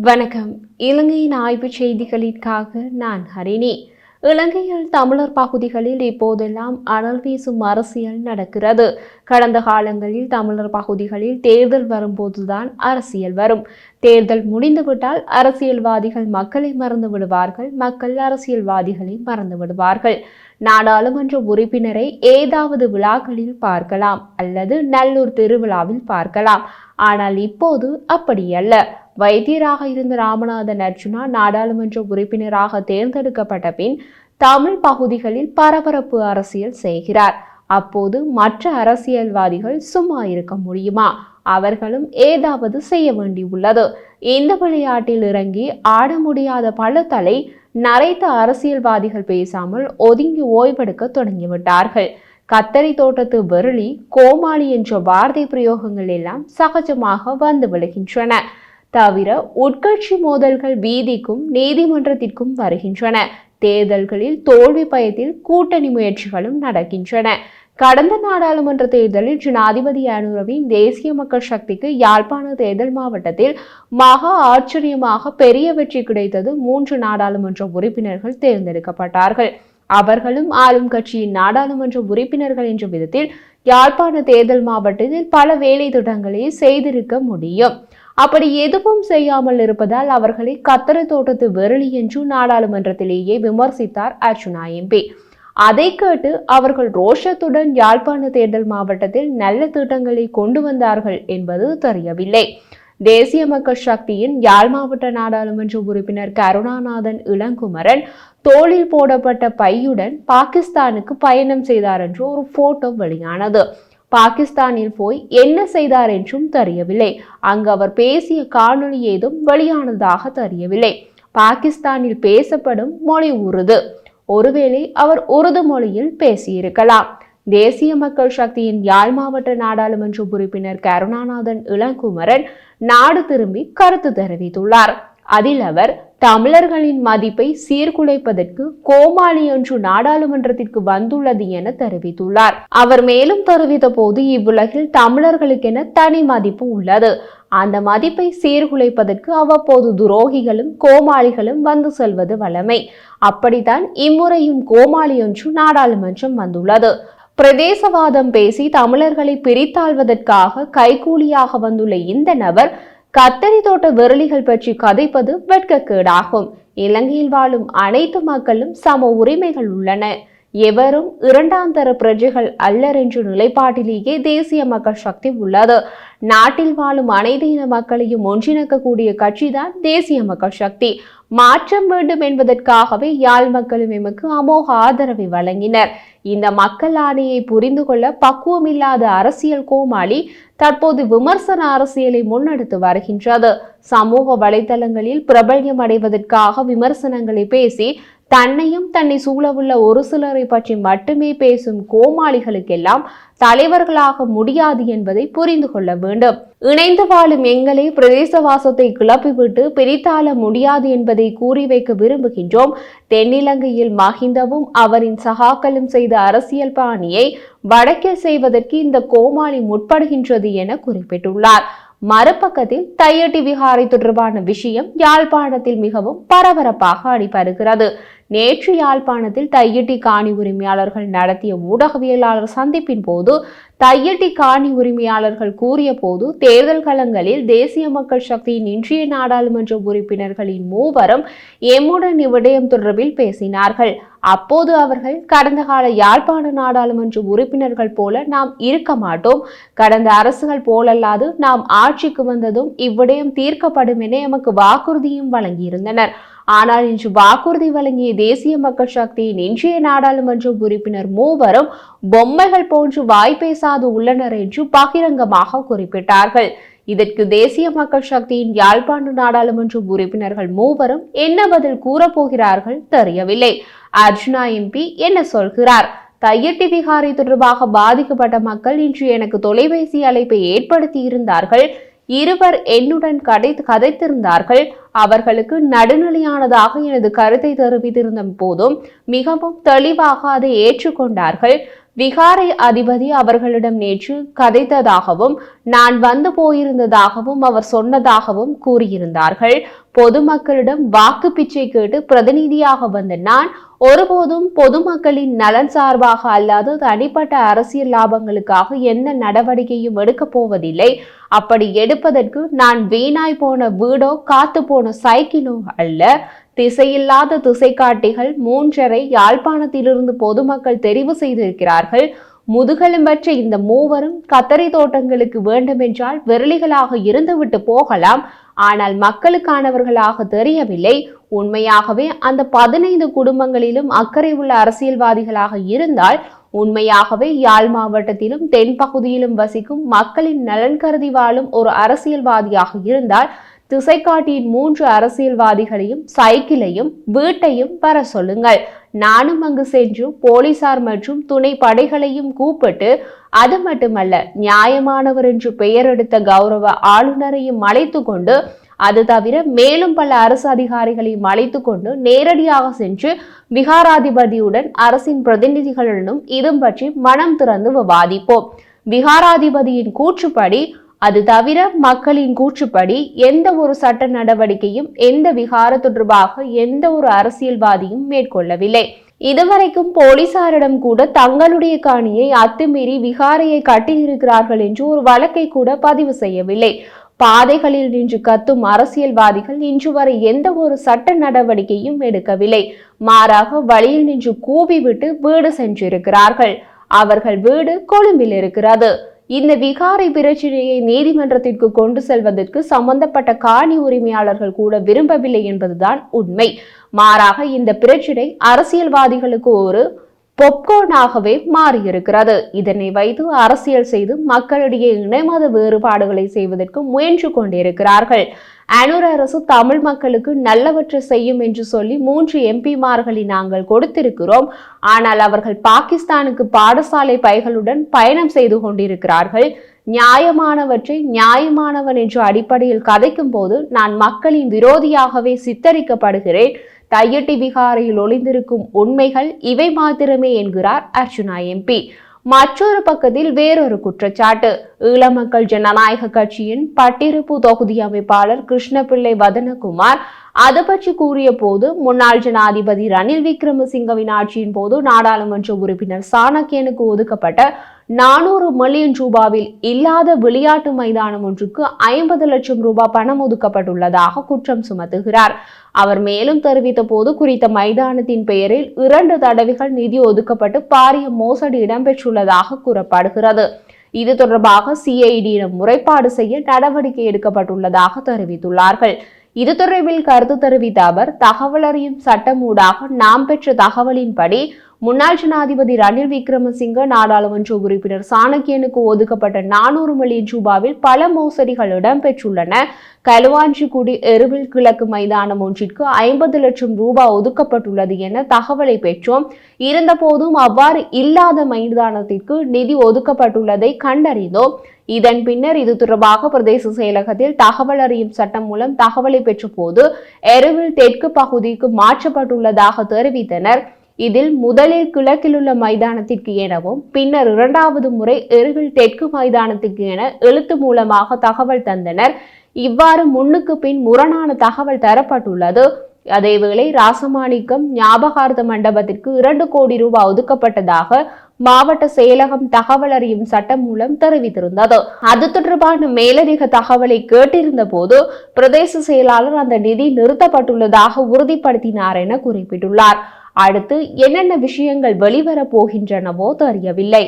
வணக்கம். இலங்கையின் ஆய்வுச் செய்திகளுக்காக நான் ஹரிணி. இலங்கையில் தமிழர் பகுதிகளில் இப்போதெல்லாம் அனல் வீசும் அரசியல் நடக்கிறது. கடந்த காலங்களில் தமிழர் பகுதிகளில் தேர்தல் வரும்போதுதான் அரசியல் வரும். தேர்தல் முடிந்துவிட்டால் அரசியல்வாதிகள் மக்களை மறந்து விடுவார்கள், மக்கள் அரசியல்வாதிகளை மறந்து விடுவார்கள். நாடாளுமன்ற உறுப்பினரை ஏதாவது விழாக்களில் பார்க்கலாம் அல்லது நல்லூர் திருவிழாவில் பார்க்கலாம். ஆனால் இப்போது அப்படியல்ல. வைத்தியராக இருந்த ராமநாதன் அர்ஜுனா நாடாளுமன்ற உறுப்பினராக தேர்ந்தெடுக்கப்பட்ட பின் தமிழ் பகுதிகளில் பரபரப்பு அரசியல் செய்கிறார். அப்போது மற்ற அரசியல்வாதிகள் சும்மா இருக்க முடியுமா? அவர்களும் ஏதாவது செய்ய வேண்டியுள்ளது. இந்த விளையாட்டில் இறங்கி ஆட முடியாத பல நரைத்த அரசியல்வாதிகள் பேசாமல் ஒதுங்கி ஓய்வெடுக்க தொடங்கிவிட்டார்கள். கத்தரி தோட்டத்து வெருளி, கோமாளி என்ற வார்த்தை பிரயோகங்கள் எல்லாம் சகஜமாக வந்து விழுகின்றன. தவிர உட்கட்சி மோதல்கள் வீதிக்கும் நீதிமன்றத்திற்கும் வருகின்றன. தேர்தல்களில் தோல்வி பயத்தில் கூட்டணி முயற்சிகளும் நடக்கின்றன. கடந்த நாடாளுமன்ற தேர்தலில் ஜனாதிபதி அனுரவின் தேசிய மக்கள் சக்திக்கு யாழ்ப்பாண தேர்தல் மாவட்டத்தில் மகா ஆச்சரியமாக பெரிய வெற்றி கிடைத்தது. 3 நாடாளுமன்ற உறுப்பினர்கள் தேர்ந்தெடுக்கப்பட்டார்கள். அவர்களும் ஆளும் கட்சியின் நாடாளுமன்ற உறுப்பினர்கள் என்ற விதத்தில் யாழ்ப்பாண தேர்தல் மாவட்டத்தில் பல வேலை திட்டங்களை செய்திருக்க முடியும். அப்படி எதுவும் செய்யாமல் இருப்பதால் அவர்களை கத்தரி தோட்டத்து வெருளி என்று நாடாளுமன்றத்திலேயே விமர்சித்தார் அர்ஜுனா எம்பி. அதை கேட்டு அவர்கள் ரோஷத்துடன் யாழ்ப்பாண தேர்தல் மாவட்டத்தில் நல்ல திட்டங்களை கொண்டு வந்தார்கள் என்பது தெரியவில்லை. தேசிய மக்கள் சக்தியின் யாழ் மாவட்ட நாடாளுமன்ற உறுப்பினர் கருணாநாதன் இளங்குமரன் தோளில் போடப்பட்ட பையுடன் பாகிஸ்தானுக்கு பயணம் செய்தார் என்று ஒரு போட்டோ வெளியானது. பாகிஸ்தானில் போய் என்ன செய்தார் என்றும் தெரியவில்லை. அங்கு அவர் பேசிய காணொலி ஏதும் வெளியானதாக தெரியவில்லை. பாகிஸ்தானில் பேசப்படும் மொழி உருது. ஒருவேளை அவர் உருது மொழியில் பேசியிருக்கலாம். தேசிய மக்கள் சக்தியின் யாழ் மாவட்ட நாடாளுமன்ற உறுப்பினர் கருணாநாதன் இளங்குமரன் நாடு திரும்பி கருத்து தெரிவித்துள்ளார். அதில் அவர் தமிழர்களின் மதிப்பை சீர்குலைப்பதற்கு கோமாளி ஒன்று நாடாளுமன்றத்திற்கு வந்துள்ளது என தெரிவித்துள்ளார். அவர் மேலும் தெரிவித்த போது, இவ்வுலகில் தமிழர்களுக்கென தனி மதிப்பு உள்ளது. அந்த மதிப்பை சீர்குலைப்பதற்கு அவ்வப்போது துரோகிகளும் கோமாளிகளும் வந்து செல்வது வழமை. அப்படித்தான் இம்முறையும் கோமாளி ஒன்று நாடாளுமன்றம் வந்துள்ளது. பிரதேசவாதம் பேசி தமிழர்களை பிரித்தாள்வதற்காக கைகூலியாக வந்துள்ள இந்த நபர் கத்தரி தோட்ட வெருளிகள் பற்றி கதைப்பது வெட்கக்கேடாகும். இலங்கையில் வாழும் அனைத்து மக்களும் சம உரிமைகள் உள்ளன. எவரும் இரண்டாம் தர பிரஜைகள் அல்லர் என்ற நிலைப்பாட்டிலேயே தேசிய மக்கள் சக்தி உள்ளது. நாட்டில் வாழும் அனைத்து இன மக்களையும் ஒன்றிணைக்கக்கூடிய கட்சிதான் தேசிய மக்கள் சக்தி. மாற்றம் வேண்டும் என்பதற்காகவே யாழ் மக்களும் எமக்கு அமோக ஆதரவை வழங்கினர். இந்த மக்கள் ஆணையை புரிந்து கொள்ள பக்குவமில்லாத அரசியல் கோமாளி தற்போது விமர்சன அரசியலை முன்னெடுத்து வருகின்றது. சமூக வலைதளங்களில் பிரபல்யம் அடைவதற்காக விமர்சனங்களை பேசி தன்னையும் தன்னை சூழவுள்ள ஒரு சிலரை பற்றி மட்டுமே பேசும் கோமாளிகளுக்கெல்லாம் தலைவர்களாக முடியாது என்பதை புரிந்து கொள்ள வேண்டும். இணைந்து வாழும் எங்களை பிரதேசவாசத்தை கிளப்பிவிட்டு பிரித்தாள முடியாது என்பதை கூறி வைக்க விரும்புகின்றோம். தென்னிலங்கையில் மஹிந்தவும் அவரின் சகாக்களும் செய்த அரசியல் பாணியை வடக்கில் செய்வதற்கு இந்த கோமாளி முற்படுகின்றது என குறிப்பிட்டுள்ளார். மறுபக்கத்தில் தையட்டி விகாரை தொடர்பான விஷயம் யாழ்ப்பாணத்தில் மிகவும் பரபரப்பாக அடிபடுகிறது. நேற்று யாழ்ப்பாணத்தில் தையட்டி காணி உரிமையாளர்கள் நடத்திய ஊடகவியலாளர் சந்திப்பின் போது தையட்டி காணி உரிமையாளர்கள் கூறிய போது, தேர்தல் களங்களில் தேசிய மக்கள் சக்தியின் இன்றைய நாடாளுமன்ற உறுப்பினர்களின் மூவரும் எம்முடன் இவ்விடயம் தொடர்பில் பேசினார்கள். அப்போது அவர்கள், கடந்த கால யாழ்ப்பாண நாடாளுமன்ற உறுப்பினர்கள் போல நாம் இருக்க மாட்டோம். கடந்த அரசுகள் போலல்லாது நாம் ஆட்சிக்கு வந்ததும் இவ்விடயம் தீர்க்கப்படும் என எமக்கு வாக்குறுதியும் வழங்கியிருந்தனர். ஆனால் இன்று வாக்குறுதி வழங்கிய தேசிய மக்கள் சக்தியின் இன்றைய நாடாளுமன்ற உறுப்பினர் மூவரும் பொம்மைகள் போன்று வாய் பேசாது உள்ளனர் என்று பகிரங்கமாக குறிப்பிட்டார்கள். இதற்கு தேசிய மக்கள் சக்தியின் யாழ்ப்பாண நாடாளுமன்ற உறுப்பினர்கள் மூவரும் என்ன பதில் கூறப்போகிறார்கள் தெரியவில்லை. அர்ஜுனா எம்பி என்ன சொல்கிறார்? தையட்டி விகாரை தொடர்பாக பாதிக்கப்பட்ட மக்கள் இன்று எனக்கு தொலைபேசி அழைப்பை ஏற்படுத்தி இருந்தார்கள். இருவர் என்னுடன் கதைத்திருந்தார்கள். அவர்களுக்கு நடுநிலையானதாக எனது கருத்தை தெரிவித்திருந்த போதும் மிகவும் தெளிவாக அதை ஏற்றுக்கொண்டார்கள். விகாரை அதிபதி அவர்களிடம் நேற்று கதைத்ததாகவும் நான் வந்து போயிருந்ததாகவும் அவர் சொன்னதாகவும் கூறியிருந்தார்கள். பொதுமக்களிடம் வாக்கு பிச்சை கேட்டு பிரதிநிதியாக வந்த நான் ஒருபோதும் பொதுமக்களின் நலன் சார்பாக அல்லாது தனிப்பட்ட அரசியல் லாபங்களுக்காக எந்த நடவடிக்கையும் எடுக்கப் போவதில்லை. அப்படி எடுப்பதற்கு நான் வீணாய் போன வீடோ காத்து போன சைக்கிளோ அல்ல. திசையில்லாத திசைக்காட்டிகள் 3.5 யாழ்ப்பாணத்திலிருந்து பொதுமக்கள் தெரிவு செய்திருக்கிறார்கள். முதுகெலும்பற்ற இந்த மூவரும் கத்தரி தோட்டங்களுக்கு வேண்டுமென்றால் விரலிகளாக இருந்துவிட்டு போகலாம். ஆனால் மக்களுக்கானவர்களாக தெரியவில்லை. உண்மையாகவே அந்த 15 குடும்பங்களிலும் அக்கறை உள்ள அரசியல்வாதிகளாக இருந்தால், உண்மையாகவே யாழ் மாவட்டத்திலும் தென்பகுதியிலும் வசிக்கும் மக்களின் நலன் கருதி வாழும் ஒரு அரசியல்வாதியாக இருந்தால், திசைக்காட்டியின் 3 அரசியல்வாதிகளையும் சைக்கிளையும் வீட்டையும் வர சொல்லுங்கள். நானும் அங்கு சென்று போலீசார் மற்றும் துணை படைகளையும் கூப்பிட்டு, அது மட்டுமல்ல நியாயமானவர் என்று பெயர் எடுத்த கௌரவ ஆளுநரையும் அழைத்து கொண்டு, அது தவிர மேலும் பல அரசு அதிகாரிகளையும் அழைத்து கொண்டு நேரடியாக சென்று விகாராதிபதியுடன் அரசின் பிரதிநிதிகளுடனும் இது பற்றி மனம் திறந்து விவாதிப்போம். விகாராதிபதியின் கூற்றுப்படி, அது தவிர மக்களின் கூற்றுப்படி எந்த ஒரு சட்ட நடவடிக்கையும் எந்த விகார தொடர்பாக எந்த ஒரு அரசியல்வாதியும் மேற்கொள்ளவில்லை. இதுவரைக்கும் போலீசாரிடம் கூட தங்களுடைய காணியை அத்துமீறி விகாரையை கட்டியிருக்கிறார்கள் என்று ஒரு வழக்கை கூட பதிவு செய்யவில்லை. பாதைகளில் நின்று கத்தும் அரசியல்வாதிகள் இன்று வரை எந்த ஒரு சட்ட நடவடிக்கையும் எடுக்கவில்லை. மாறாக வழியில் நின்று கூவிவிட்டு வீடு சென்றிருக்கிறார்கள். அவர்கள் வீடு கொழும்பில் இருக்கிறது. இந்த விகாரை பிரச்சனையை நீதிமன்றத்திற்கு கொண்டு செல்வதற்கு சம்பந்தப்பட்ட காணி உரிமையாளர்கள் கூட விரும்பவில்லை என்பதுதான் உண்மை. மாறாக இந்த பிரச்சனை அரசியல்வாதிகளுக்கு ஒரு பொப்கோனாகவே மாறியிருக்கிறது. இதனை வைத்து அரசியல் செய்து மக்களிடையே இணைமத வேறுபாடுகளை செய்வதற்கு முயன்று கொண்டிருக்கிறார்கள். அனுர் அரசு தமிழ் மக்களுக்கு நல்லவற்றை செய்யும் என்று சொல்லி 3 எம்பிமார்களை நாங்கள் கொடுத்திருக்கிறோம். ஆனால் அவர்கள் பாகிஸ்தானுக்கு பாடசாலை பைகளுடன் பயணம் செய்து கொண்டிருக்கிறார்கள். நியாயமானவற்றை நியாயமானவன் என்ற அடிப்படையில் கதைக்கும் போது நான் மக்களின் விரோதியாகவே சித்தரிக்கப்படுகிறேன். தையட்டி விகாரையில் ஒளிந்திருக்கும் உண்மைகள் இவை மாத்திரமே என்கிறார் அர்ச்சுனா எம்பி. மற்றொரு பக்கத்தில் வேறொரு குற்றச்சாட்டு. ஈழமக்கள் ஜனநாயக கட்சியின் பட்டிருப்பு தொகுதி அமைப்பாளர் கிருஷ்ணபிள்ளை வதனகுமார் அது பற்றி கூறிய போது, முன்னாள் ஜனாதிபதி ரணில் விக்ரமசிங்கவின் ஆட்சியின் போது நாடாளுமன்ற உறுப்பினர் சாணக்கியனுக்கு ஒதுக்கப்பட்ட 400 மில்லியன் ரூபாவில் இல்லாத விளையாட்டு மைதானம் ஒன்றுக்கு 50 லட்சம் ரூபாய் பணம் ஒதுக்கப்பட்டுள்ளதாக குற்றம் சுமத்துகிறார். அவர் மேலும் தெரிவித்த போது, குறித்த மைதானத்தின் பெயரில் 2 தடவைகள் நிதி ஒதுக்கப்பட்டு பாரிய மோசடி இடம்பெற்றுள்ளதாக கூறப்படுகிறது. இது தொடர்பாக சிஐடியிடம் முறைப்பாடு செய்ய நடவடிக்கை எடுக்கப்பட்டுள்ளதாக தெரிவித்துள்ளார்கள். இது தொடர்பில் கருத்து தெரிவித்த அவர், தகவல் அறியும் சட்டம் ஊடாக நாம் பெற்ற தகவலின்படி முன்னாள் ஜனாதிபதி ரணில் விக்ரமசிங்க நாடாளுமன்ற உறுப்பினர் சாணக்கியனுக்கு ஒதுக்கப்பட்ட 400 மில்லியன் ரூபாவில் பல மோசடிகள் இடம்பெற்றுள்ளன. களுவாஞ்சிக்குடி எருவில் கிழக்கு மைதானம் ஒன்றிற்கு 50 லட்சம் ரூபாய் ஒதுக்கப்பட்டுள்ளது என தகவலை பெற்றோம். இருந்த போதும் அவ்வாறு இல்லாத மைதானத்திற்கு நிதி ஒதுக்கப்பட்டுள்ளதை கண்டறிந்தோம். இதன் பின்னர் இது தொடர்பாக பிரதேச செயலகத்தில் தகவல் அறியும் சட்டம் மூலம் தகவலை பெற்ற போது எருவில் தெற்கு பகுதிக்கு மாற்றப்பட்டுள்ளதாக தெரிவித்தனர். இதில் முதலில் கிழக்கில் உள்ள மைதானத்திற்கு எனவும் பின்னர் 2வது முறை எருவில் தெற்கு மைதானத்திற்கு என எழுத்து மூலமாக தகவல் தந்தனர். இவ்வாறு முன்னுக்கு பின் முரணான தகவல் தரப்பட்டுள்ளது. அதேவேளை ராசமாணிக்கம் ஞாபகார்த்த மண்டபத்திற்கு 2 கோடி ரூபாய் ஒதுக்கப்பட்டதாக மாவட்ட செயலகம் தகவல் அறியும் சட்டம் மூலம் தெரிவித்திருந்தது. அது தொடர்பான மேலதிக தகவலை கேட்டிருந்த போது பிரதேச செயலாளர் அந்த நிதி நிறுத்தப்பட்டுள்ளதாக உறுதிப்படுத்தினார் என குறிப்பிட்டுள்ளார். அடுத்து என்னென்ன விஷயங்கள் வெளிவரப் போகின்றனவோ தெரியவில்லை.